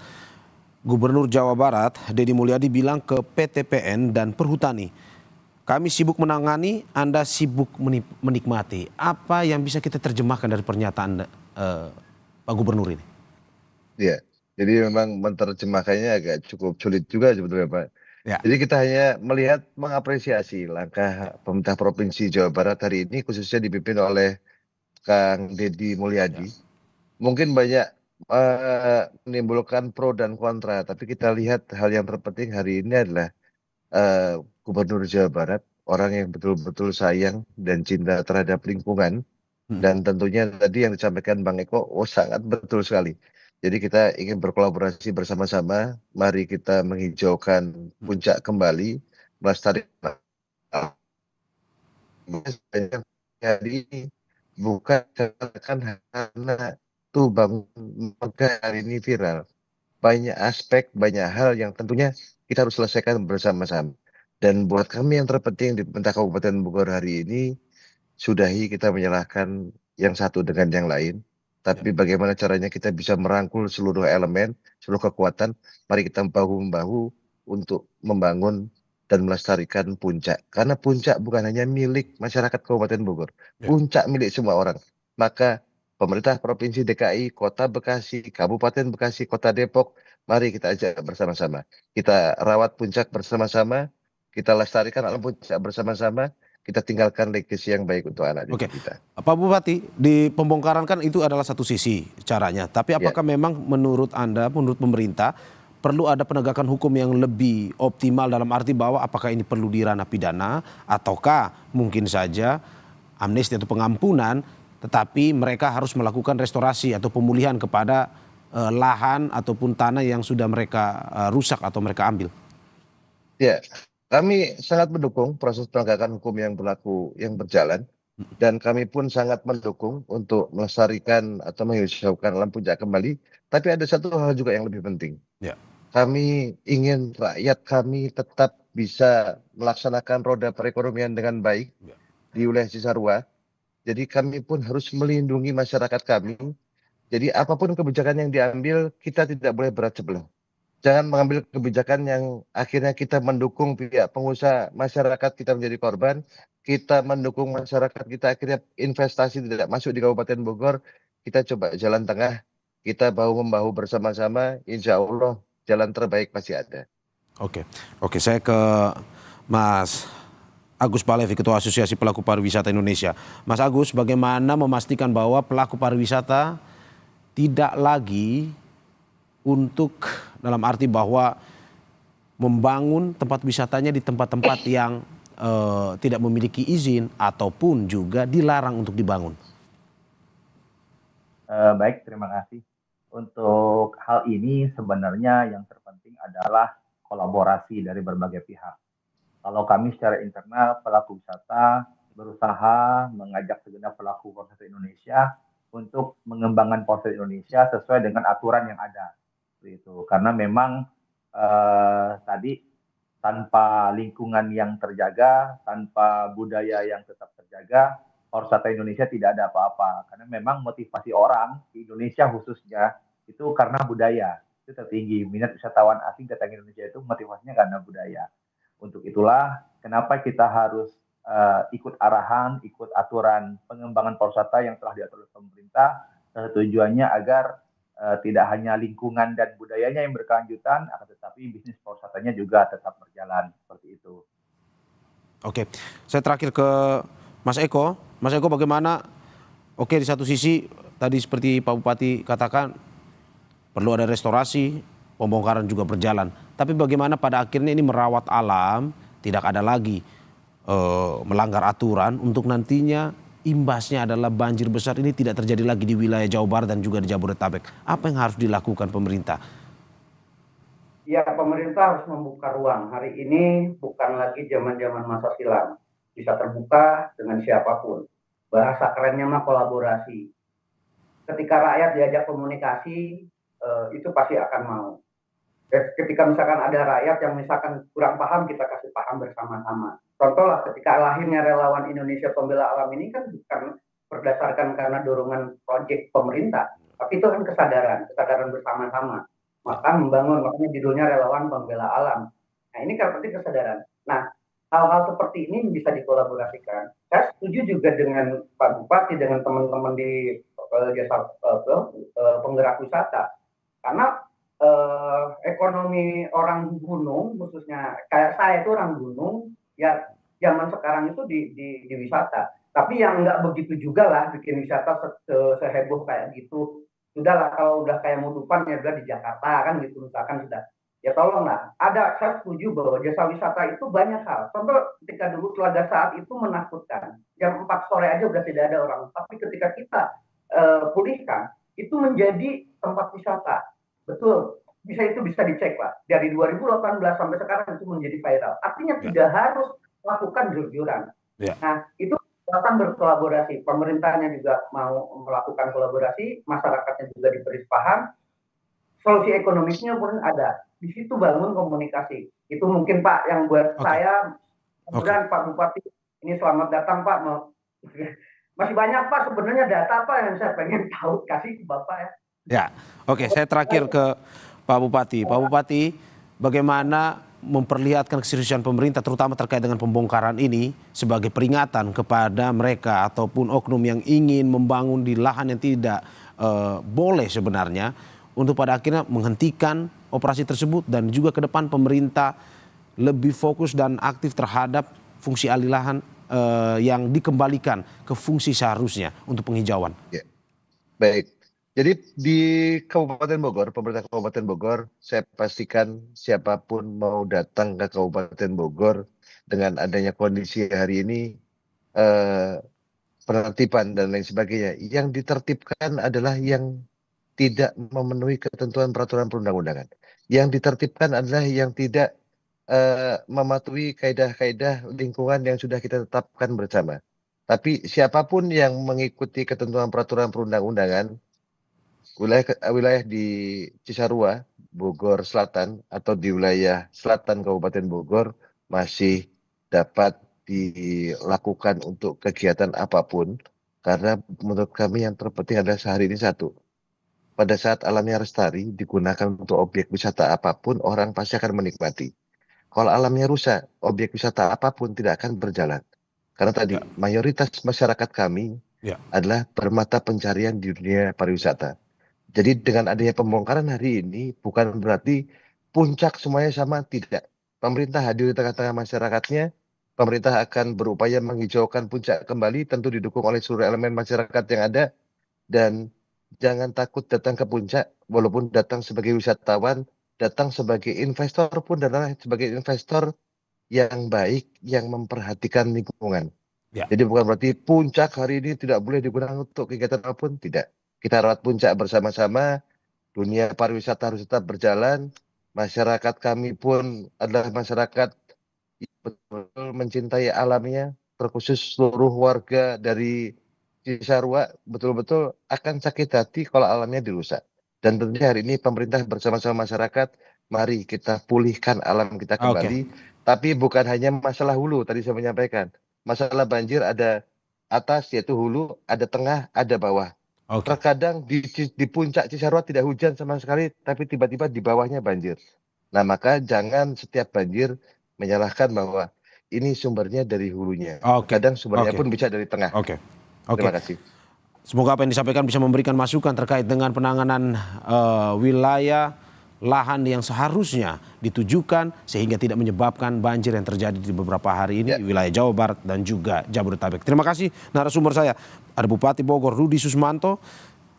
Gubernur Jawa Barat, Deddy Mulyadi bilang ke PTPN dan Perhutani, kami sibuk menangani, Anda sibuk menikmati. Apa yang bisa kita terjemahkan dari pernyataan Pak Gubernur ini?
Ya, jadi memang menerjemahkannya agak cukup sulit juga sebetulnya Pak.
Ya.
Jadi kita hanya melihat mengapresiasi langkah pemerintah Provinsi Jawa Barat hari ini, khususnya dipimpin oleh Kang Deddy Mulyadi. Mungkin banyak menimbulkan pro dan kontra, tapi kita lihat hal yang terpenting hari ini adalah Gubernur Jawa Barat, orang yang betul-betul sayang dan cinta terhadap lingkungan. Dan tentunya tadi yang disampaikan Bang Eko, sangat betul sekali. Jadi kita ingin berkolaborasi bersama-sama, mari kita menghijaukan puncak kembali, melestarikan. Jadi bukan karena tuh Bang Mega hari ini viral. Banyak aspek, banyak hal yang tentunya kita harus selesaikan bersama-sama. Dan buat kami yang terpenting di pemerintah Kabupaten Bogor hari ini, sudahi kita menyalahkan yang satu dengan yang lain. Tapi bagaimana caranya kita bisa merangkul seluruh elemen, seluruh kekuatan, mari kita bahu-membahu untuk membangun dan melestarikan puncak. Karena puncak bukan hanya milik masyarakat Kabupaten Bogor, puncak milik semua orang. Maka pemerintah Provinsi DKI, Kota Bekasi, Kabupaten Bekasi, Kota Depok, mari kita ajak bersama-sama. Kita rawat puncak bersama-sama, kita lestarikan alam puncak bersama-sama, kita tinggalkan legacy yang baik untuk anak
Oke,
didik kita.
Pak Bupati, di pembongkaran kan itu adalah satu sisi caranya. Tapi apakah memang menurut Anda, menurut pemerintah, perlu ada penegakan hukum yang lebih optimal dalam arti bahwa apakah ini perlu di ranah pidana ataukah mungkin saja amnesti atau pengampunan, tetapi mereka harus melakukan restorasi atau pemulihan kepada lahan ataupun tanah yang sudah mereka rusak atau mereka ambil?
Ya, kami sangat mendukung proses penegakan hukum yang berlaku, yang berjalan. Dan kami pun sangat mendukung untuk melestarikan atau menghijaukan alam puncak kembali. Tapi ada satu hal juga yang lebih penting.
Ya.
Kami ingin rakyat kami tetap bisa melaksanakan roda perekonomian dengan baik di wilayah Cisarua. Jadi kami pun harus melindungi masyarakat kami. Jadi apapun kebijakan yang diambil, kita tidak boleh berat sebelah. Jangan mengambil kebijakan yang akhirnya kita mendukung pihak pengusaha, masyarakat kita menjadi korban, kita mendukung masyarakat kita akhirnya investasi tidak masuk di Kabupaten Bogor. Kita coba jalan tengah, kita bahu-membahu bersama-sama, insya Allah jalan terbaik pasti ada.
Oke, saya ke Mas Agus Palevi, Ketua Asosiasi Pelaku Pariwisata Indonesia. Mas Agus, bagaimana memastikan bahwa pelaku pariwisata tidak lagi untuk dalam arti bahwa membangun tempat wisatanya di tempat-tempat yang tidak memiliki izin ataupun juga dilarang untuk dibangun?
Baik, terima kasih. Untuk hal ini sebenarnya yang terpenting adalah kolaborasi dari berbagai pihak. Kalau kami secara internal pelaku wisata berusaha mengajak segenap pelaku pariwisata Indonesia untuk mengembangkan pariwisata Indonesia sesuai dengan aturan yang ada. Itu karena memang tadi tanpa lingkungan yang terjaga, tanpa budaya yang tetap terjaga, pariwisata Indonesia tidak ada apa-apa. Karena memang motivasi orang di Indonesia khususnya itu karena budaya. Itu tertinggi. Minat wisatawan asing datang ke Indonesia itu motivasinya karena budaya. Untuk itulah kenapa kita harus ikut arahan, ikut aturan pengembangan pariwisata yang telah diatur oleh pemerintah. Tujuannya agar tidak hanya lingkungan dan budayanya yang berkelanjutan, akan tetapi bisnis pariwisatanya juga tetap berjalan seperti itu.
Oke, saya terakhir ke Mas Eko. Mas Eko, bagaimana? Oke, di satu sisi tadi seperti Pak Bupati katakan perlu ada restorasi, pembongkaran juga berjalan. Tapi bagaimana pada akhirnya ini merawat alam, tidak ada lagi melanggar aturan untuk nantinya imbasnya adalah banjir besar ini tidak terjadi lagi di wilayah Jawa Barat dan juga di Jabodetabek. Apa yang harus dilakukan pemerintah?
Ya, pemerintah harus membuka ruang. Hari ini bukan lagi zaman-zaman masa silam. Bisa terbuka dengan siapapun. Bahasa kerennya mah kolaborasi. Ketika rakyat diajak komunikasi, itu pasti akan mau. Ketika misalkan ada rakyat yang misalkan kurang paham, kita kasih paham bersama-sama. Contoh lah, ketika lahirnya relawan Indonesia Pembela Alam ini kan bukan berdasarkan karena dorongan proyek pemerintah, tapi itu kan kesadaran bersama-sama. Maka membangun, makanya judulnya relawan Pembela Alam. Nah, ini kan penting kesadaran. Nah, hal-hal seperti ini bisa dikolaborasikan. Saya setuju juga dengan Pak Bupati, dengan teman-teman di jasa penggerak wisata. Karena ekonomi orang gunung, khususnya kayak saya itu orang gunung, ya zaman sekarang itu di wisata. Tapi yang nggak begitu juga lah bikin wisata seheboh kayak gitu. Sudahlah, kalau udah kayak Mutupan ya udah di Jakarta kan gitu, misalkan sudah. Ya tolonglah, saya setuju bahwa jasa wisata itu banyak hal. Contoh ketika dulu Telaga Saat itu menakutkan. Jam 4 sore aja udah tidak ada orang. Tapi ketika kita pulihkan, itu menjadi tempat wisata. Betul, bisa dicek Pak. Dari 2018 sampai sekarang itu menjadi viral. Artinya tidak harus melakukan jor-joran. Nah, itu akan berkolaborasi. Pemerintahnya juga mau melakukan kolaborasi, masyarakatnya juga diberi paham. Solusi ekonomisnya pun ada. Di situ bangun komunikasi. Itu mungkin Pak yang buat saya. Kemudian Pak Bupati, ini selamat datang Pak. Masih banyak Pak sebenarnya data Pak yang saya pengen tahu, kasih ke Bapak ya.
Ya, oke. Saya terakhir ke Pak Bupati. Pak Bupati, bagaimana memperlihatkan keseriusan pemerintah terutama terkait dengan pembongkaran ini sebagai peringatan kepada mereka ataupun oknum yang ingin membangun di lahan yang tidak boleh sebenarnya untuk pada akhirnya menghentikan operasi tersebut dan juga ke depan pemerintah lebih fokus dan aktif terhadap fungsi alih lahan yang dikembalikan ke fungsi seharusnya untuk penghijauan.
Ya. Baik. Jadi di Kabupaten Bogor, pemerintah Kabupaten Bogor, saya pastikan siapapun mau datang ke Kabupaten Bogor dengan adanya kondisi hari ini, penertiban dan lain sebagainya, yang ditertibkan adalah yang tidak memenuhi ketentuan peraturan perundang-undangan. Yang ditertibkan adalah yang tidak mematuhi kaidah-kaidah lingkungan yang sudah kita tetapkan bersama. Tapi siapapun yang mengikuti ketentuan peraturan perundang-undangan, wilayah di Cisarua, Bogor Selatan atau di wilayah selatan Kabupaten Bogor masih dapat dilakukan untuk kegiatan apapun, karena menurut kami yang terpenting adalah sehari ini satu. Pada saat alamnya lestari digunakan untuk objek wisata apapun, orang pasti akan menikmati. Kalau alamnya rusak, objek wisata apapun tidak akan berjalan. Karena tadi mayoritas masyarakat kami adalah bermata pencarian di dunia pariwisata. Jadi dengan adanya pembongkaran hari ini bukan berarti puncak semuanya sama, tidak. Pemerintah hadir di tengah-tengah masyarakatnya, pemerintah akan berupaya menghijaukan puncak kembali, tentu didukung oleh seluruh elemen masyarakat yang ada. Dan jangan takut datang ke puncak, walaupun datang sebagai wisatawan, datang sebagai investor pun adalah sebagai investor yang baik, yang memperhatikan lingkungan. Jadi bukan berarti puncak hari ini tidak boleh digunakan untuk kegiatan apapun, tidak. Kita rawat puncak bersama-sama, dunia pariwisata harus tetap berjalan, masyarakat kami pun adalah masyarakat yang betul-betul mencintai alamnya, terkhusus seluruh warga dari Cisarua betul-betul akan sakit hati kalau alamnya dirusak. Dan tentunya hari ini pemerintah bersama-sama masyarakat, mari kita pulihkan alam kita kembali. Tapi bukan hanya masalah hulu, tadi saya menyampaikan. Masalah banjir ada atas yaitu hulu, ada tengah, ada bawah.
Oke.
Terkadang di puncak Cisarua tidak hujan sama sekali, tapi tiba-tiba di bawahnya banjir. Nah, maka jangan setiap banjir menyalahkan bahwa ini sumbernya dari hulunya.
Oke.
Kadang sumbernya
Oke.
pun bisa dari tengah.
Oke. Oke.
Terima kasih.
Semoga apa yang disampaikan bisa memberikan masukan terkait dengan penanganan wilayah lahan yang seharusnya ditujukan sehingga tidak menyebabkan banjir yang terjadi di beberapa hari ini di wilayah Jawa Barat dan juga Jabodetabek. Terima kasih narasumber saya. Ada Bupati Bogor Rudi Susmanto,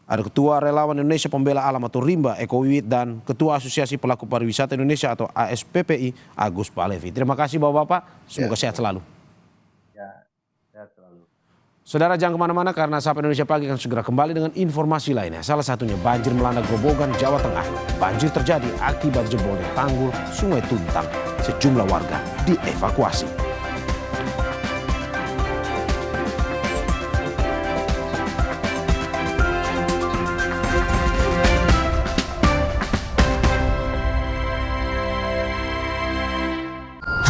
ada Ketua Relawan Indonesia Pembela Alam atau RIMBA Eko Wiwit, dan Ketua Asosiasi Pelaku Pariwisata Indonesia atau ASPPI Agus Palevi. Terima kasih Bapak-Bapak, semoga sehat selalu.
Ya, sehat selalu.
Saudara, jangan kemana-mana karena Sapa Indonesia Pagi akan segera kembali dengan informasi lainnya. Salah satunya banjir melanda Grobogan, Jawa Tengah. Banjir terjadi akibat jebolnya tanggul Sungai Tuntang. Sejumlah warga dievakuasi.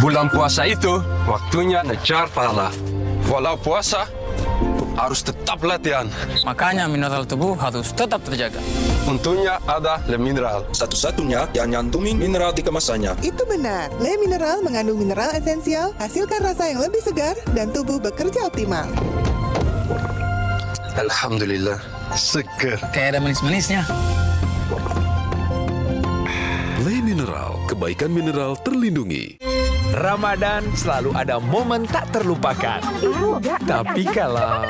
Bulan puasa itu waktunya ngejar pahala. Walau puasa, harus tetap latihan.
Makanya mineral tubuh harus tetap terjaga.
Untungnya ada Le Mineral. Satu-satunya yang nyantumin mineral di kemasannya.
Itu benar. Le Mineral mengandung mineral esensial, hasilkan rasa yang lebih segar dan tubuh bekerja optimal.
Alhamdulillah, seger.
Kayak ada manis-manisnya.
Le Mineral, kebaikan mineral terlindungi.
Ramadan selalu ada momen tak terlupakan. Tapi kalau...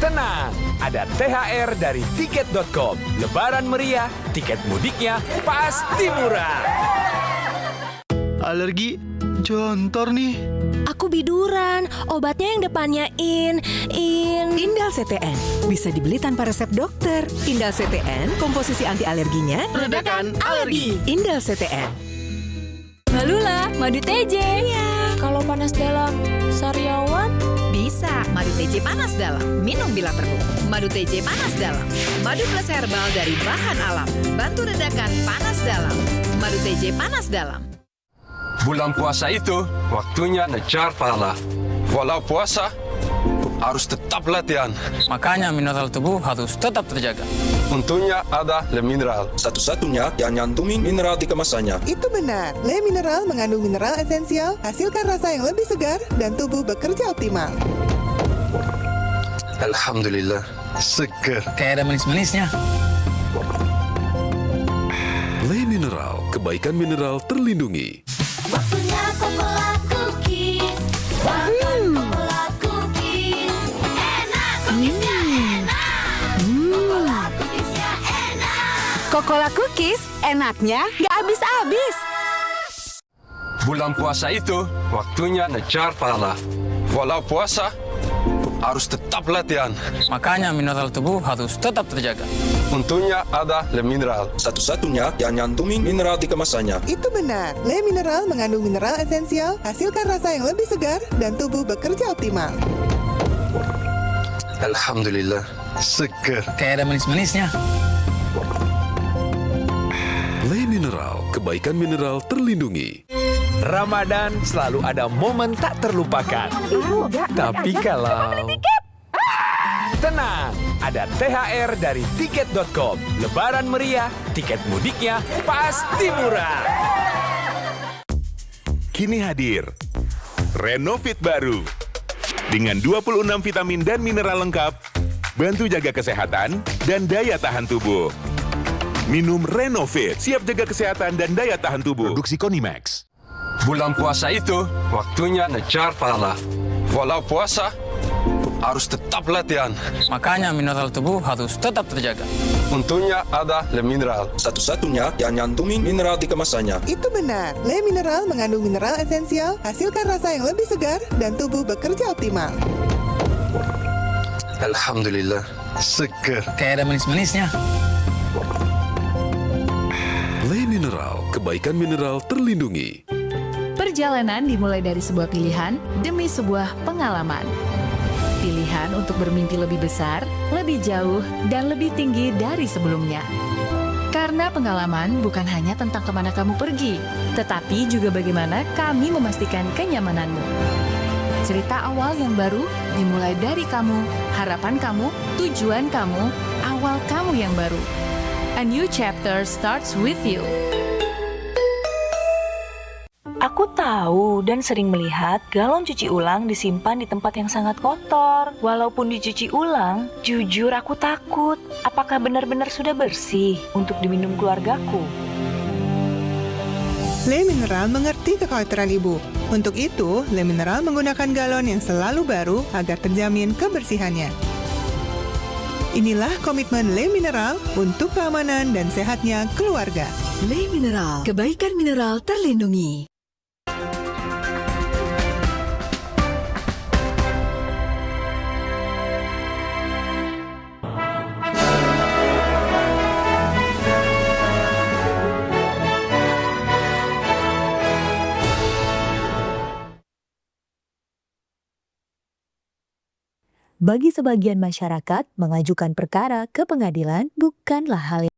Tenang, ada THR dari Tiket.com. Lebaran meriah, tiket mudiknya pasti murah.
Alergi, jontor nih.
Aku biduran, obatnya yang depannya
Indal CTN. Bisa dibeli tanpa resep dokter. Indal CTN, komposisi anti alerginya
redakan alergi.
Indal CTN.
Malula, madu TJ. Iya. Kalau panas dalam, sariawan
Bisa, madu TJ panas dalam. Minum bila perlu. Madu TJ panas dalam. Madu plus herbal dari bahan alam. Bantu redakan panas dalam. Madu TJ panas dalam.
Bulan puasa itu waktunya ngejar pahala. Walau puasa, harus tetap latihan.
Makanya mineral tubuh harus tetap terjaga.
Untungnya ada Le Mineral. Satu-satunya yang nyantumin mineral di kemasannya.
Itu benar. Le Mineral mengandung mineral esensial, hasilkan rasa yang lebih segar dan tubuh bekerja optimal.
Alhamdulillah, seger.
Kayak ada manis-manisnya.
Le Mineral, kebaikan mineral terlindungi.
Waktunya Coca-Cola Cookies. Makan Coca-Cola Cookies. Enak, cookiesnya enak. Coca-Cola Cookiesnya enak.
Coca-Cola Cookies, enaknya nggak habis-habis.
Bulan puasa itu waktunya ngejar pahala. Walau puasa, harus tetap latihan.
Makanya mineral tubuh harus tetap terjaga.
Untungnya ada Le Mineral. Satu-satunya yang nyantumin mineral di kemasannya.
Itu benar. Le Mineral mengandung mineral esensial, hasilkan rasa yang lebih segar dan tubuh bekerja optimal.
Alhamdulillah, seger.
Kayak ada manis-manisnya.
Le Mineral, kebaikan mineral terlindungi.
Ramadan selalu ada momen tak terlupakan. Tapi kalau... Tenang, ada THR dari Tiket.com. Lebaran meriah, tiket mudiknya pasti murah.
Kini hadir Renovit baru dengan 26 vitamin dan mineral lengkap, bantu jaga kesehatan dan daya tahan tubuh. Minum Renovit, siap jaga kesehatan dan daya tahan tubuh. Produksi Konimax.
Bulan puasa itu waktunya ngejar pahala. Walau puasa, harus tetap latihan.
Makanya mineral tubuh harus tetap terjaga.
Untungnya ada Le Mineral. Satu-satunya yang nyantumin mineral di kemasannya.
Itu benar. Le Mineral mengandung mineral esensial, hasilkan rasa yang lebih segar dan tubuh bekerja optimal.
Alhamdulillah, seger.
Kayak ada manis-manisnya.
Le Mineral, kebaikan mineral terlindungi.
Perjalanan dimulai dari sebuah pilihan demi sebuah pengalaman. Pilihan untuk bermimpi lebih besar, lebih jauh, dan lebih tinggi dari sebelumnya. Karena pengalaman bukan hanya tentang kemana kamu pergi, tetapi juga bagaimana kami memastikan kenyamananmu. Cerita awal yang baru dimulai dari kamu, harapan kamu, tujuan kamu, awal kamu yang baru. A new chapter starts with you.
Aku tahu dan sering melihat galon cuci ulang disimpan di tempat yang sangat kotor. Walaupun dicuci ulang, jujur aku takut. Apakah benar-benar sudah bersih untuk diminum keluargaku?
Le Mineral mengerti kekhawatiran ibu. Untuk itu, Le Mineral menggunakan galon yang selalu baru agar terjamin kebersihannya. Inilah komitmen Le Mineral untuk keamanan dan sehatnya keluarga.
Le Mineral, kebaikan mineral terlindungi.
Bagi sebagian masyarakat, mengajukan perkara ke pengadilan bukanlah hal